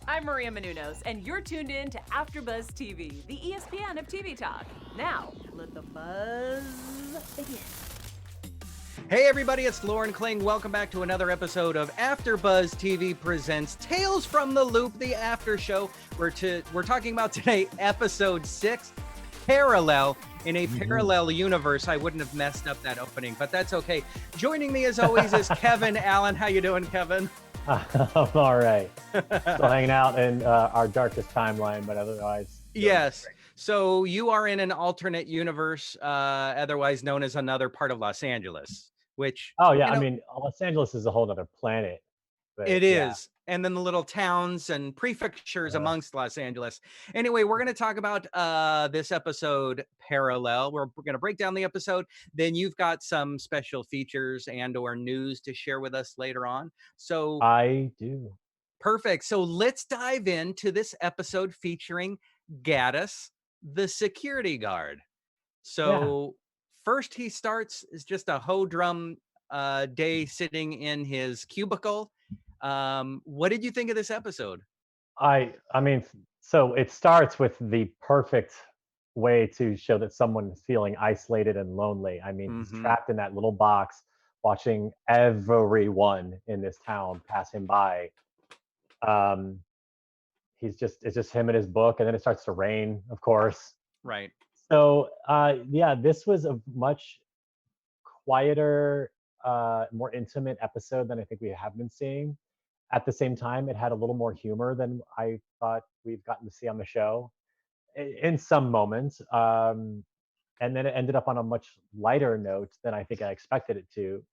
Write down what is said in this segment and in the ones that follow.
I'm Maria Menounos, and you're tuned in to AfterBuzz TV, the ESPN of TV talk. Now, let the buzz begin. Hey everybody, it's Lauren Kling. Welcome back to another episode of AfterBuzz TV presents Tales from the Loop, the after show. We're talking about today episode 6, Parallel. In a parallel universe, I wouldn't have messed up that opening, but that's okay. Joining me as always is Kevin Allen. How you doing, Kevin? I'm all right. Still hanging out in our darkest timeline, but otherwise. Yes. So you are in an alternate universe, otherwise known as another part of Los Angeles, which, Oh yeah, I mean, Los Angeles is a whole other planet. But it yeah. is. And then the little towns and prefectures amongst Los Angeles. Anyway, we're going to talk about this episode, Parallel. We're going to break down the episode. Then you've got some special features and or news to share with us later on. So I do. perfect. So let's dive into this episode featuring Gaddis, the security guard. So first he starts as just a ho-drum day sitting in his cubicle. What did you think of this episode? I mean, so it starts with the perfect way to show that someone is feeling isolated and lonely. I mean, he's trapped in that little box, watching everyone in this town pass him by. Um, it's just him and his book, and then it starts to rain, of course. Right. So yeah, this was a much quieter, more intimate episode than I think we have been seeing. At the same time, it had a little more humor than I thought we've gotten to see on the show in some moments. And then it ended up on a much lighter note than I think I expected it to.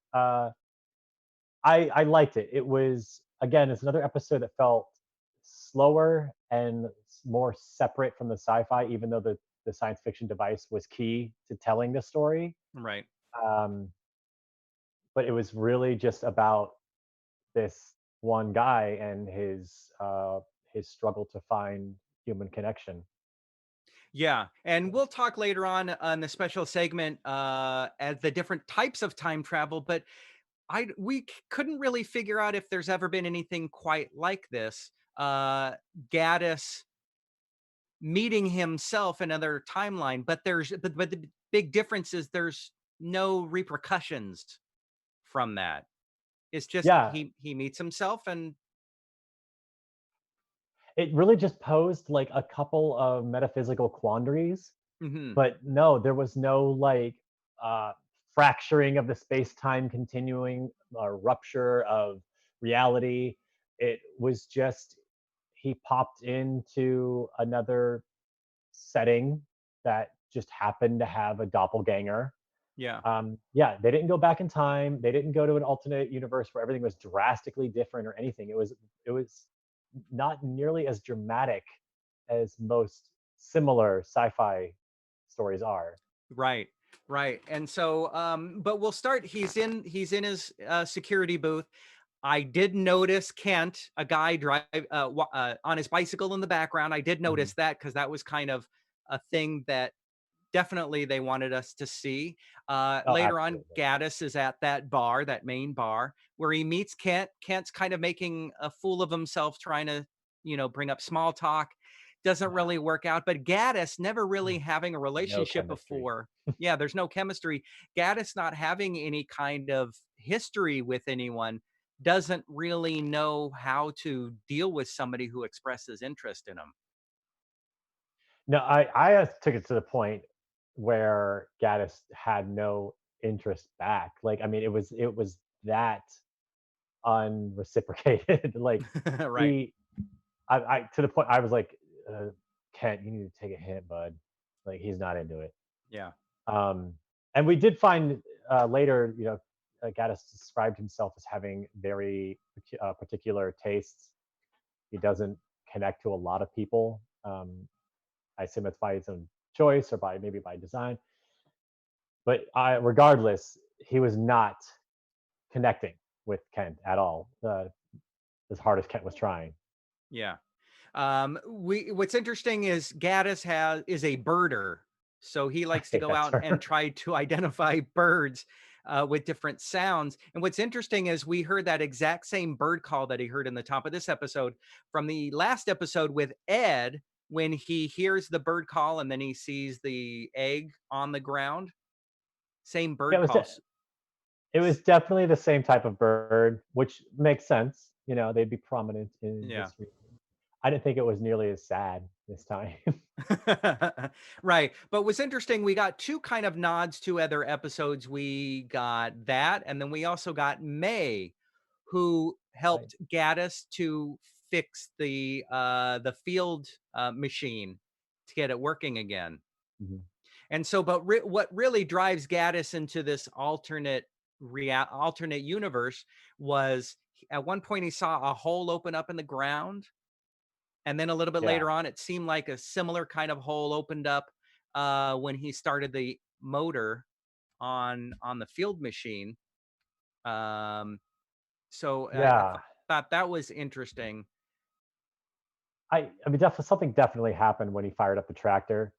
I liked it. It was, again, it's another episode that felt slower and more separate from the sci-fi, even though the science fiction device was key to telling the story. Right. Um, but it was really just about this one guy and his struggle to find human connection. Yeah. And we'll talk later on the special segment as the different types of time travel, but we couldn't really figure out if there's ever been anything quite like this. Gaddis meeting himself in another timeline, but but the big difference is there's no repercussions from that. It's just Yeah, he meets himself and it really just posed like a couple of metaphysical quandaries, mhm, but no, there was no like uh, fracturing of the space-time continuing or rupture of reality. It was just he popped into another setting that just happened to have a doppelganger. yeah. Yeah, they didn't go back in time. They didn't go to an alternate universe where everything was drastically different or anything. It was not nearly as dramatic as most similar sci-fi stories are. Right, right. And so, but we'll start. He's in his security booth. I did notice Kent, a guy on his bicycle in the background. I did Mhm. notice that because that was kind of a thing that definitely they wanted us to see. Oh, Later on, absolutely. Gaddis is at that bar, that main bar, where he meets Kent. Kent's kind of making a fool of himself, trying to, bring up small talk. Doesn't really work out. But Gaddis never really having a No relationship chemistry. before. Yeah, there's no chemistry. Gaddis not having any kind of history with anyone doesn't really know how to deal with somebody who expresses interest in him. No, I took it to the point where Gaddis had no interest back. Like, I mean, it was that unreciprocated. Like Right. he, I to the point I was like, Kent, you need to take a hint, bud. Like he's not into it. Yeah. Um, and we did find later, Gaddis described himself as having very particular tastes. He doesn't connect to a lot of people. I assume it's by his own choice or by maybe by design. But regardless, he was not connecting with Kent at all, as hard as Kent was trying. Yeah. What's interesting is Gaddis is a birder. So he likes to go That's out and her. try to identify birds. with different sounds. And what's interesting is we heard that exact same bird call that he heard in the top of this episode from the last episode with Ed when he hears the bird call and then he sees the egg on the ground. Same Yeah, bird call. it was definitely the same type of bird, which makes sense. You know, they'd be prominent in Yeah. this region. I didn't think it was nearly as sad this time. Right. But what's interesting, we got two kind of nods to other episodes. We got that, and then we also got May, who Right. helped Gaddis to fix the field machine to get it working again. Mhm. And so, but what really drives Gaddis into this alternate universe was at one point he saw a hole open up in the ground, and then a little bit Yeah. later on, it seemed like a similar kind of hole opened up when he started the motor on the field machine. Um, so Yeah. thought that was interesting. I mean, definitely something definitely happened when he fired up the tractor,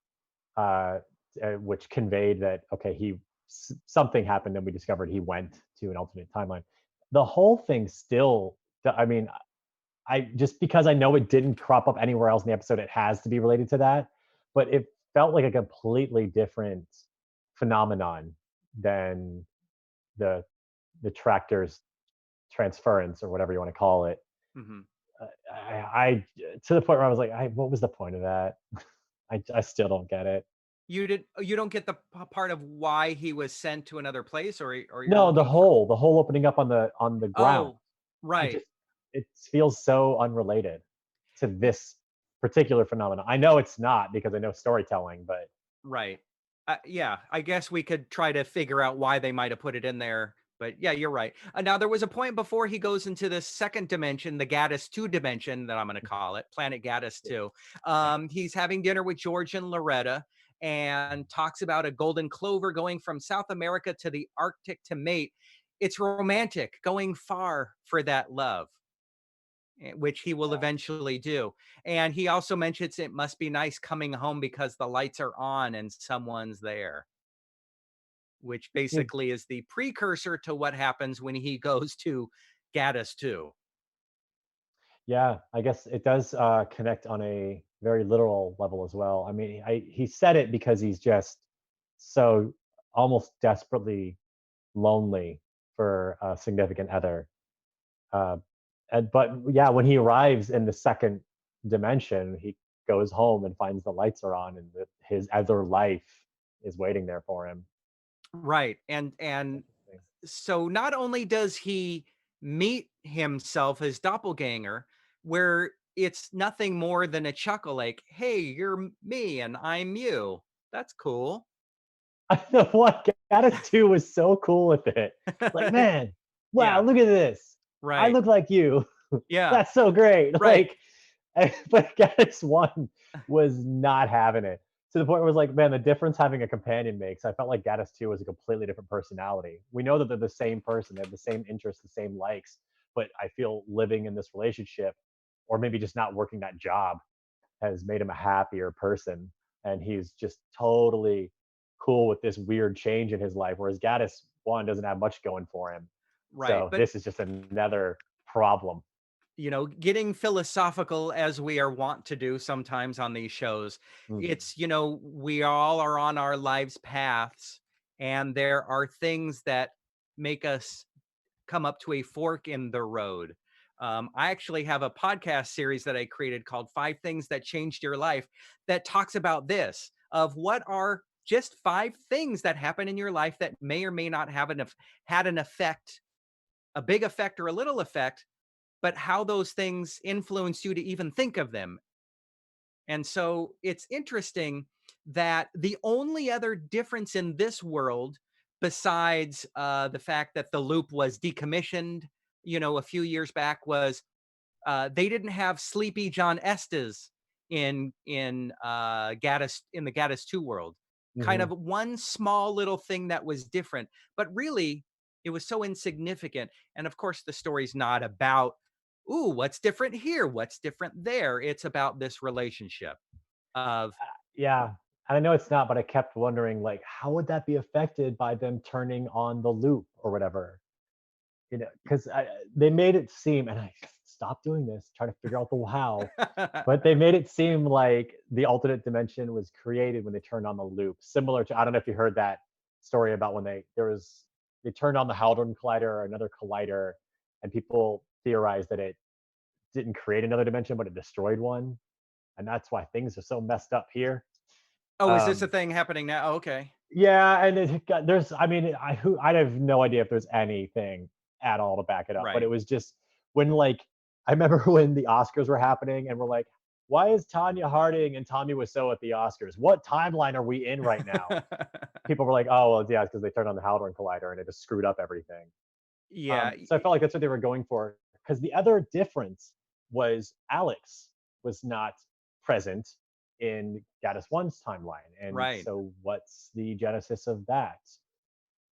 uh, which conveyed that okay, something happened, and we discovered he went to an alternate timeline. The whole thing still, I mean, I just because I know it didn't crop up anywhere else in the episode, it has to be related to that. But it felt like a completely different phenomenon than the the tractor's transference or whatever you want to call it. Hmm. I to the point where I was like, what was the point of that? I still don't get it. You don't get the part of why he was sent to another place, or you're No, looking for. the hole opening up on the ground. Oh, I right. just it feels so unrelated to this particular phenomenon. I know it's not because I know storytelling, but Right. Yeah, I guess we could try to figure out why they might have put it in there. But yeah, you're right. Now, there was a point before he goes into the second dimension, the Gaddis 2 dimension, that I'm going to call it, Planet Gaddis 2. He's having dinner with George and Loretta and talks about a golden clover going from South America to the Arctic to mate. It's romantic, going far for that love, which he will eventually do. And he also mentions it must be nice coming home because the lights are on and someone's there, which yeah, basically is the precursor to what happens when he goes to Gaddis 2. yeah, I guess it does connect on a very literal level as well. I mean, he said it because he's just so almost desperately lonely for a significant other. Uh, but yeah, when he arrives in the second dimension, he goes home and finds the lights are on and his other life is waiting there for him. Right. And Interesting. so not only does he meet himself as doppelganger, where it's nothing more than a chuckle like, "Hey, you're me and I'm you." That's cool. I know what Gaddis 2 was so cool with it. Like, man, wow, Yeah, look at this. I right. look like you. Yeah, That's so great. right. Like, but Gaddis 1 was not having it. To the point where it was like, man, the difference having a companion makes. I felt like Gaddis 2 was a completely different personality. We know that they're the same person, they have the same interests, the same likes, but I feel living in this relationship, or maybe just not working that job, has made him a happier person. And he's just totally cool with this weird change in his life. Whereas Gaddis 1 doesn't have much going for him. Right. So But this is just another problem. getting philosophical as we are wont to do sometimes on these shows, Mhm. it's, we all are on our lives' paths, and there are things that make us come up to a fork in the road. I actually have a podcast series that I created called Five Things That Changed Your Life that talks about this of what are just five things that happen in your life that may or may not have had an effect, a big effect or a little effect, but how those things influence you to even think of them. And so it's interesting that the only other difference in this world, besides the fact that the loop was decommissioned, a few years back, was they didn't have Sleepy John Estes in the Gaddis 2 world. Kind Mhm. of one small little thing that was different, but really it was so insignificant. And of course, the story's not about, ooh, what's different here? What's different there? It's about this relationship of Yeah. I know it's not, but I kept wondering, like, how would that be affected by them turning on the loop or whatever? You know, because they made it seem, and I stopped doing this, trying to figure out the how, but they made it seem like the alternate dimension was created when they turned on the loop, similar to, I don't know if you heard that story about when they turned on the Hadron Collider or another collider, and people theorized that it didn't create another dimension, but it destroyed one, and that's why things are so messed up here. Oh, is this a Um, thing happening now? Oh, okay. yeah, and there's, I mean, I have no idea if there's anything at all to back it up, but it Right. was just when, like, I remember when the Oscars were happening, and we're like, why is Tanya Harding and Tommy Wiseau at the Oscars? What timeline are we in right now? People were like, oh well, yeah, it's because they turned on the Hadron Collider and it just screwed up everything. Yeah. So I felt like that's what they were going for. Because the other difference was Alex was not present in Gaddis One's timeline, and Right. so what's the genesis of that?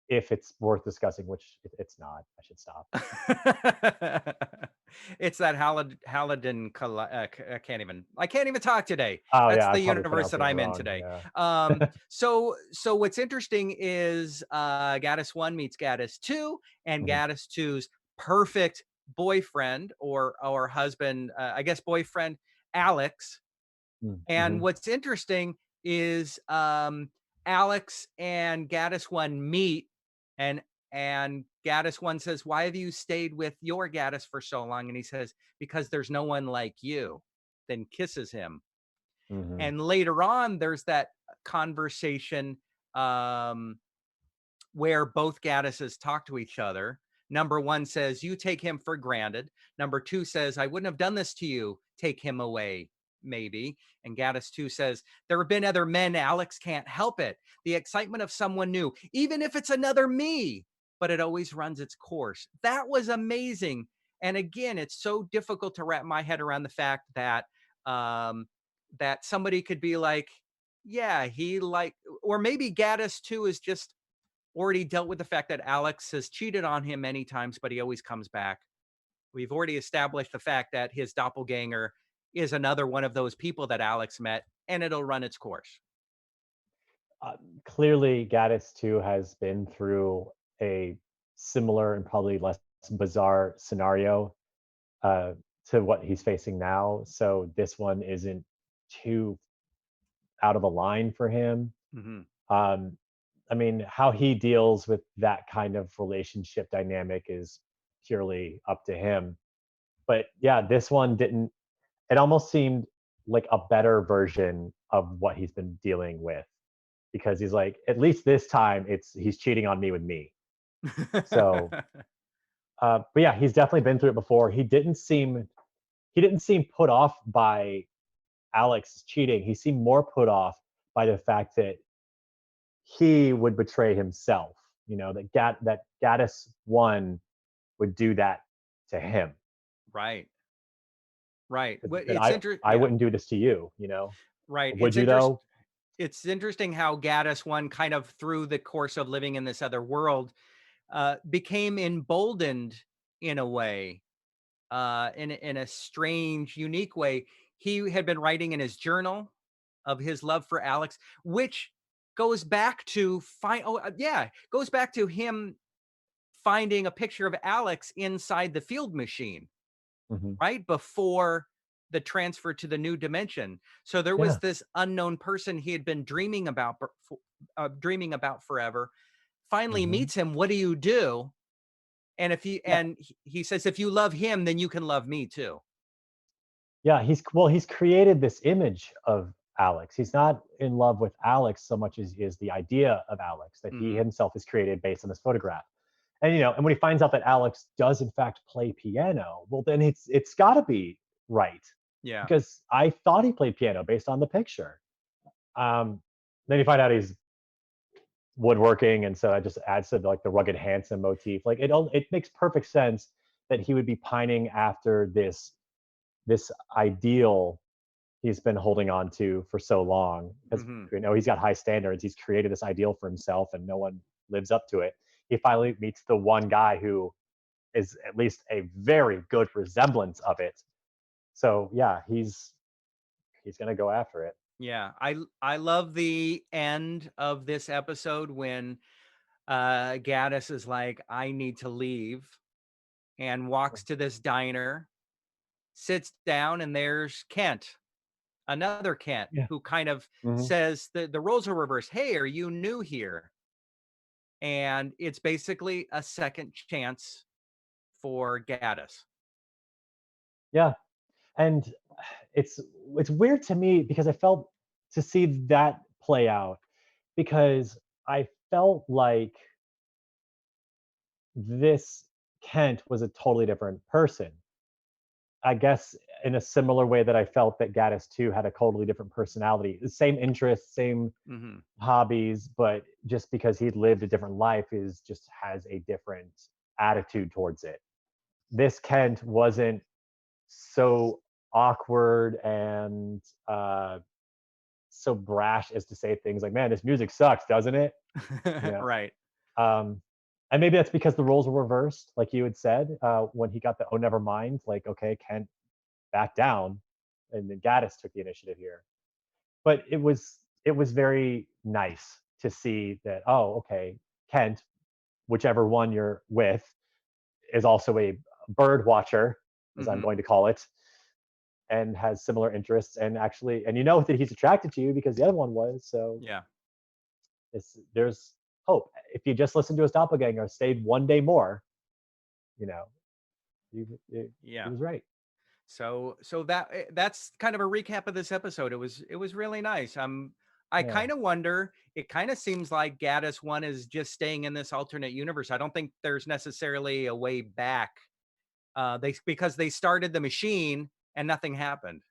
If it's worth discussing, which it's not, I should stop. It's that I can't even talk today. Oh That's yeah, the I'm probably universe that pronouncing it I'm in wrong. today. Yeah. So what's interesting is Gaddis 1 meets Gaddis 2, and Mhm, Gaddis two's perfect boyfriend or husband, I guess boyfriend, Alex. And mhm, what's interesting is Alex and Gaddis one meet, and Gaddis one says, "Why have you stayed with your Gaddis for so long?" And he says, "Because there's no one like you." Then kisses him. mhm, And later on, there's that conversation um, where both Gaddises talk to each other. Number one says, "You take him for granted." Number two says, "I wouldn't have done this to you. Take him away, maybe." And Gaddis 2 says, "There have been other men. Alex can't help it. The excitement of someone new, even if it's another me, but it always runs its course." That was amazing. And again, it's so difficult to wrap my head around the fact that um, that somebody could be like, yeah, he like, or maybe Gaddis 2 is just already dealt with the fact that Alex has cheated on him many times, but he always comes back. We've already established the fact that his doppelganger is another one of those people that Alex met, and it'll run its course. uh, Clearly, Gaddis too has been through a similar and probably less bizarre scenario uh, to what he's facing now. So this one isn't too out of the line for him. Mhm. Um, I mean, how he deals with that kind of relationship dynamic is purely up to him. But yeah, this one didn't. It almost seemed like a better version of what he's been dealing with, because he's like, at least this time he's cheating on me with me. So, but yeah, he's definitely been through it before. He didn't seem put off by Alex cheating. He seemed more put off by the fact that he would betray himself. You know, that Gaddis one would do that to him. Right. Right. Well, That it's interesting. I Yeah. wouldn't do this to you. You know, Right. would you though? It's interesting how Gaddis one kind of through the course of living in this other world became emboldened in a way, in a strange, unique way. He had been writing in his journal of his love for Alex, which goes back to goes back to him finding a picture of Alex inside the field machine, Hmm. right before the transfer to the new dimension. So there was Yeah. this unknown person he had been dreaming about forever. Finally Hmm. meets him. What do you do? And Yeah. he says, if you love him, then you can love me too. Yeah. He's created this image of Alex. He's not in love with Alex so much as is the idea of Alex that he Hmm. himself has created based on this photograph. And and when he finds out that Alex does in fact play piano, well then it's got to be right, Yeah. because I thought he played piano based on the picture. Um, then you find out he's woodworking, and so it just adds to like the rugged handsome motif. Like it makes perfect sense that he would be pining after this ideal he's been holding on to for so long, because Hmm. he's got high standards. He's created this ideal for himself and no one lives up to it. He finally meets the one guy who is at least a very good resemblance of it. So yeah, he's gonna go after it. Yeah, I love the end of this episode when Gaddis is like, I need to leave, and walks to this diner, sits down, and there's Kent, another Kent, Yeah. who kind of Hmm. says the roles are reversed. Hey, are you new here? And it's basically a second chance for Gaddis. Yeah. And it's it's weird to me because I felt to see that play out because I felt like this Kent was a totally different person. I guess in a similar way that I felt that Gaddis too had a totally different personality, the same interests, same Hmm. hobbies, but just because he lived a different life is just has a different attitude towards it. This Kent wasn't so awkward and so brash as to say things like, "Man, this music sucks, doesn't it?" You know, Right. um, and maybe that's because the roles were reversed, like you had said when he got the "Oh, never mind." Like, okay, Kent back down, and then Gaddis took the initiative here. But it was very nice to see that. Oh, okay, Kent, whichever one you're with, is also a bird watcher, as I'm Hmm. going to call it, and has similar interests, and actually, and you know that he's attracted to you because the other one was. So Yeah. there's hope if you just listen to his doppelganger, stayed one day more. You know, he Yeah. was right. So that's kind of a recap of this episode. It was really nice. I Yeah. kind of wonder. It kind of seems like Gaddis one is just staying in this alternate universe. I don't think there's necessarily a way back. They because they started the machine and nothing happened.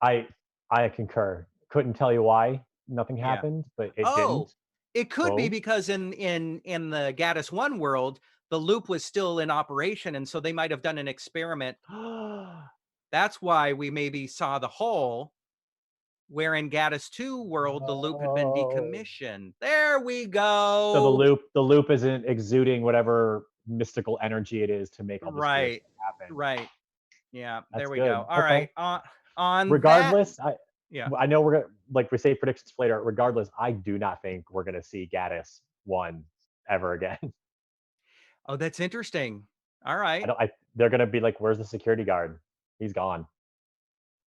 I I concur. Couldn't tell you why nothing Yeah. happened, but it Oh, didn't. it could be Oh. because in the Gaddis one world, the loop was still in operation, and so they might have done an experiment. That's why we maybe saw the hole. Where in Gaddis 2 world, the loop had been Oh. decommissioned. There we So the go. loop isn't exuding whatever mystical energy it is to make all this weird Right. stuff happen. Right. Yeah, there That's we go. good. All Okay. right. On that, Regardless, yeah. I know we're gonna, like we say predictions for later. Regardless, I do not think we're gonna see Gaddis one ever again. Oh, that's interesting. All I right. don't. They're gonna be like, "Where's the security guard? He's gone.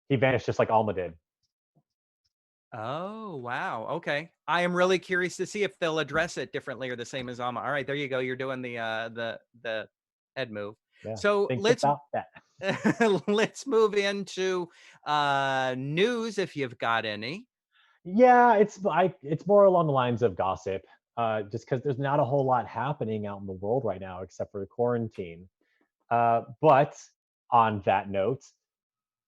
He vanished just like Alma did." Oh, wow. Okay. I am really curious to see if they'll address it differently or the same as Alma. All right, there you go. You're doing the head move. Yeah. So Think let's about that. let's move into news if you've got any. Yeah, it's more along the lines of gossip, just because there's not a whole lot happening out in the world right now except for the quarantine. But on that note,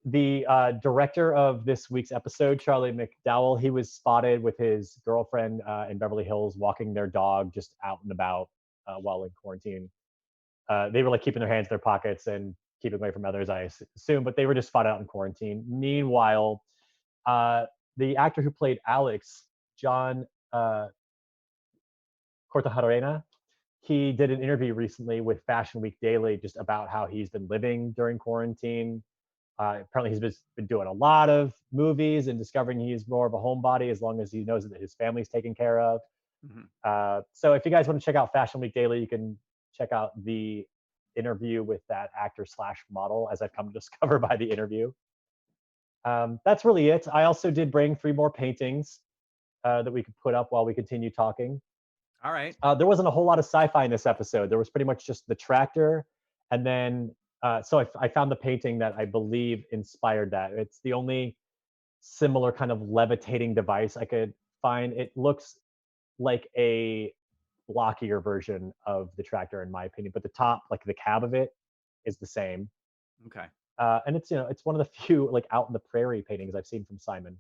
the director of this week's episode, Charlie McDowell, he was spotted with his girlfriend in Beverly Hills walking their dog just out and about while in quarantine. They were like keeping their hands in their pockets and keeping away from others, I assume, but they were just spotted out in quarantine. Meanwhile, uh, the actor who played Alex, John Cortajarena, he did an interview recently with Fashion Week Daily just about how he's been living during quarantine. Apparently, he's been doing a lot of movies and discovering he's more of a homebody as long as he knows that his family's taken care of. Mhm. So, if you guys want to check out Fashion Week Daily, you can check out the interview with that actor slash model, as I've come to discover by the interview. That's really it. I also did bring 3 more paintings that we could put up while we continue talking. All right. There wasn't a whole lot of sci-fi in this episode. There was pretty much just the tractor, and then so I found the painting that I believe inspired that. It's the only similar kind of levitating device I could find. It looks like a blockier version of the tractor, in my opinion, but the top, like the cab of it, is the same. Okay. And it's it's one of the few like out in the prairie paintings I've seen from Simon.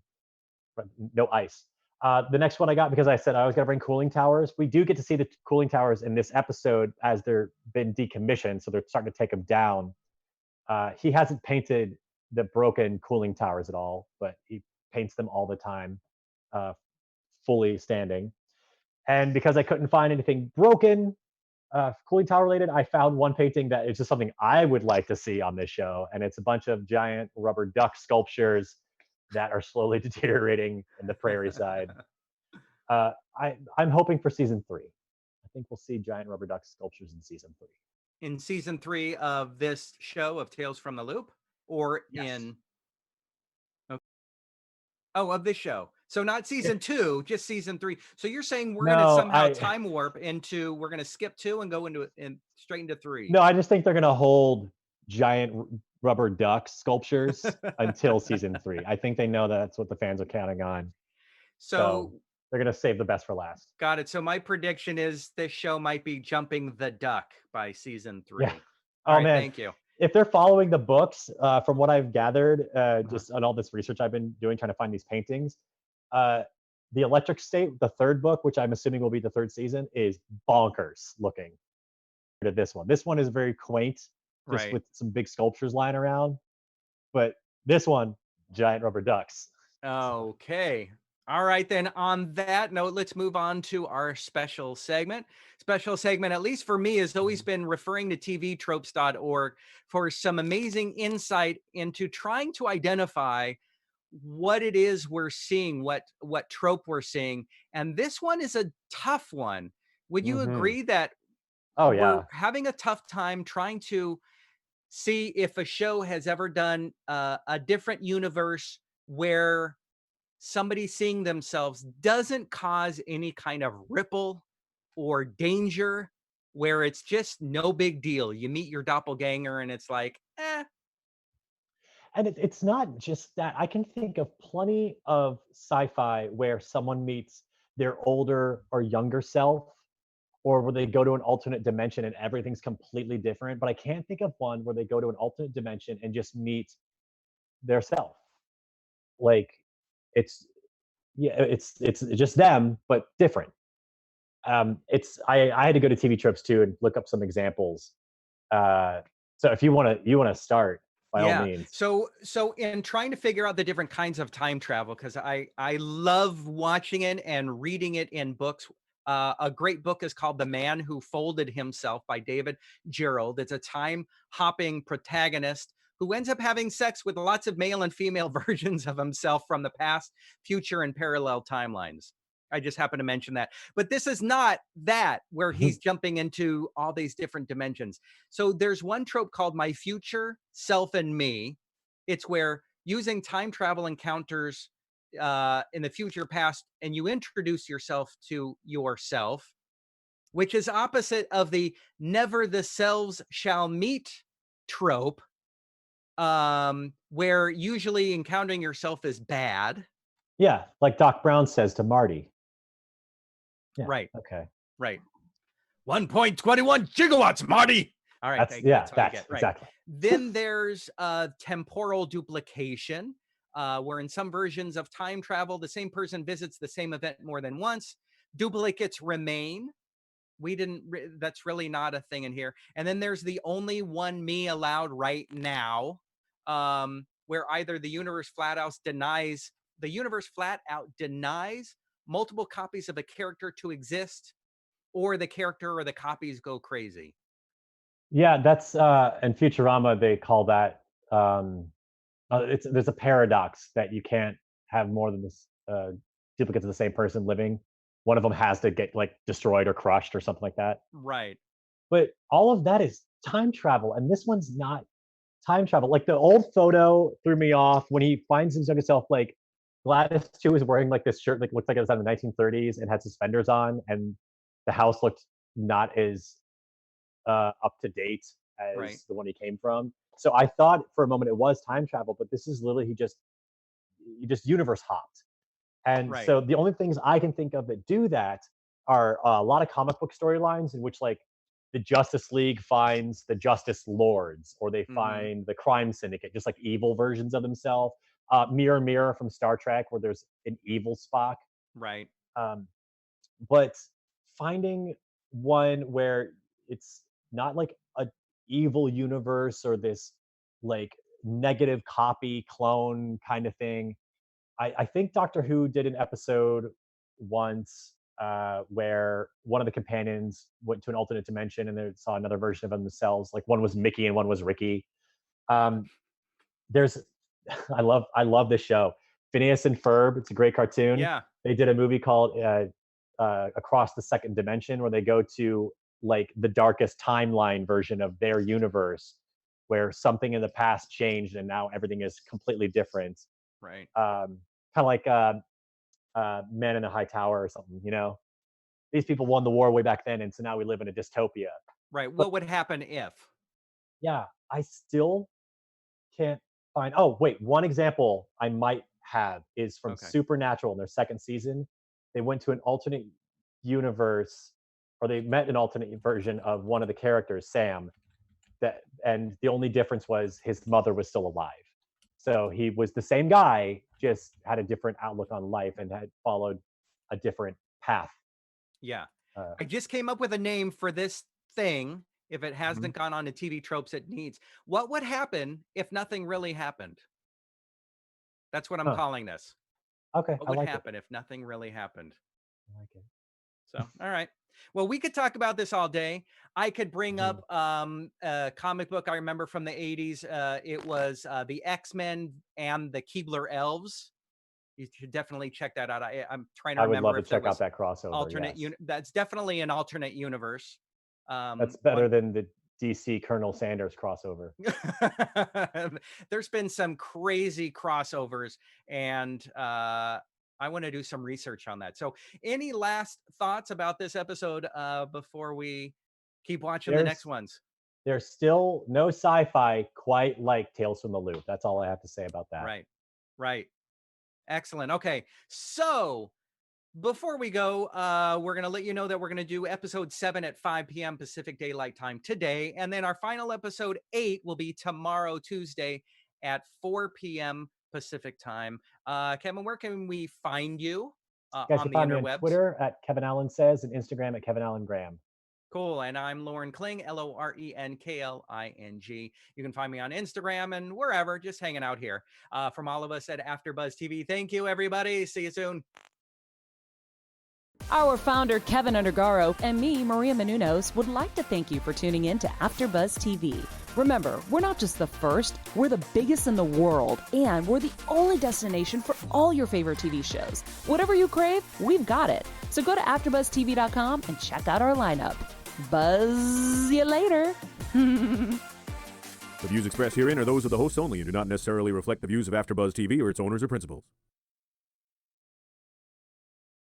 But no ice. The next one I got because I said I was going to bring cooling towers. We do get to see the cooling towers in this episode as they're been decommissioned, so they're starting to take them down. He hasn't painted the broken cooling towers at all, but he paints them all the time, uh, fully standing. And because I couldn't find anything broken, cooling tower related, I found one painting that is just something I would like to see on this show, and it's a bunch of giant rubber duck sculptures that are slowly deteriorating in the prairie side. I'm hoping for season 3. I think we'll see giant rubber duck sculptures in season 3. In season 3 of this show of Tales from the Loop, or Yes. of this show. So not If, season 2, just season 3. So you're saying we're going to no, somehow time warp into, we're going to skip 2 and go into and straight into 3. no, I just think they're gonna hold giant rubber duck sculptures until season 3. I think they know that's what the fans are counting on. So So they're gonna save the best for last. got it. So my prediction is this show might be jumping the duck by season 3. Yeah. All Oh right, man, thank you. if they're following the books, from what I've gathered, Uh-huh. just on all this research I've been doing trying to find these paintings, the Electric State, the 3rd book, which I'm assuming will be the 3rd season, is bonkers looking to this one. This one is very quaint, just Right. with some big sculptures lying around. But this one, giant rubber ducks. Okay. All right, then on that note, let's move on to our special segment. Special segment, at least for me, has always been referring to tvtropes.org for some amazing insight into trying to identify what it is we're seeing, what trope we're seeing. And this one is a tough one. Would you Mm-hmm. agree that Oh we're yeah. having a tough time trying to see if a show has ever done a different universe where somebody seeing themselves doesn't cause any kind of ripple or danger, where it's just no big deal? You meet your doppelganger and it's like, And it's not just that. I can think of plenty of sci-fi where someone meets their older or younger self, or where they go to an alternate dimension and everything's completely different. But I can't think of one where they go to an alternate dimension and just meet their self. Like it's yeah, it's just them, but different. I had to go to TV Tropes too and look up some examples. So if you wanna start, by all yeah. means. So in trying to figure out the different kinds of time travel, because I love watching it and reading it in books. A great book is called The Man Who Folded Himself by David Gerald. It's a time hopping protagonist who ends up having sex with lots of male and female versions of himself from the past, future, and parallel timelines. I just happen to mention that. But this is not that, where he's jumping into all these different dimensions. So there's one trope called My Future Self and Me. It's where using time travel encounters in the future past, and you introduce yourself to yourself, which is opposite of the never the selves shall meet trope, where usually encountering yourself is bad. Yeah, like Doc Brown says to Marty. Yeah. Right, Okay. right. 1.21 gigawatts, Marty. All right, thank you. That's what I get. Right. Exactly. Then there's temporal duplication, where in some versions of time travel, the same person visits the same event more than once. Duplicates remain. That's really not a thing in here. And then there's the only one me allowed right now, where either the universe flat out denies multiple copies of a character to exist, or the character or the copies go crazy. Yeah, that's in Futurama they call that there's a paradox that you can't have more than this duplicates of the same person living. One of them has to get like destroyed or crushed or something like that. Right. But all of that is time travel, and this one's not time travel. Like the old photo threw me off when he finds his younger self. Like Gladys too is wearing like this shirt, like looks like it was out of the 1930s, and had suspenders on, and the house looked not as up to date as Right. the one he came from. So I thought for a moment it was time travel, but this is literally he just universe hopped. And Right. so the only things I can think of that do that are a lot of comic book storylines in which like the Justice League finds the Justice Lords, or they Mhm. find the Crime Syndicate, just like evil versions of themselves. Mirror Mirror from Star Trek, where there's an evil Spock. Right. Um, but finding one where it's not like a evil universe or this like negative copy clone kind of thing. I think Doctor Who did an episode once where one of the companions went to an alternate dimension and they saw another version of themselves. Like one was Mickey and one was Ricky. There's I love this show. Phineas and Ferb. It's a great cartoon. Yeah. They did a movie called Across the Second Dimension, where they go to like the darkest timeline version of their universe, where something in the past changed and now everything is completely different. Right. Kind of like Men in a High Tower or something. These people won the war way back then, and so now we live in a dystopia. Right. But What would happen if? yeah, I still can't find. Oh, wait, one example I might have is from Okay. Supernatural in their second season. They went to an alternate universe, or they met an alternate version of one of the characters, Sam. And the only difference was his mother was still alive. So he was the same guy, just had a different outlook on life and had followed a different path. Yeah. Uh, I just came up with a name for this thing. If it mhm. hasn't gone on to TV tropes it needs, what would happen if nothing really happened? That's what I'm Huh. calling this. Okay, What I would like happen if nothing really happened? I like it. So, all right. Well, we could talk about this all day. I could bring Mhm. up a comic book I remember from the 80s. It was the X-Men and the Keebler Elves. You should definitely check that out. I'm trying to I would love remember to if there check out was that crossover. alternate Yes, that's definitely an alternate universe. that's One better than the DC Colonel Sanders crossover. There's been some crazy crossovers, and I want to do some research on that. So, any last thoughts about this episode before we keep watching the next There's ones? there's still no sci-fi quite like Tales from the Loop. That's all I have to say about that. Right, right. Excellent. Okay, so before we go, we're going to let you know that we're going to do episode 7 at 5 p.m. Pacific Daylight Time today. And then our final episode 8 will be tomorrow, Tuesday at 4 p.m. Pacific Time. Kevin, where can we find you You guys on can the find me on interwebs? Twitter at Kevin Allen Says and Instagram at Kevin Allen Graham. Cool. And I'm Lauren Kling, LorenKling. You can find me on Instagram and wherever, just hanging out here. From all of us at AfterBuzz TV, thank you, everybody. See you soon. Our founder, Keven Undergaro, and me, Maria Menounos, would like to thank you for tuning in to AfterBuzz TV. Remember, we're not just the first, we're the biggest in the world, and we're the only destination for all your favorite TV shows. Whatever you crave, we've got it. So go to AfterBuzzTV.com and check out our lineup. Buzz you later. The views expressed herein are those of the hosts only and do not necessarily reflect the views of AfterBuzz TV or its owners or principals.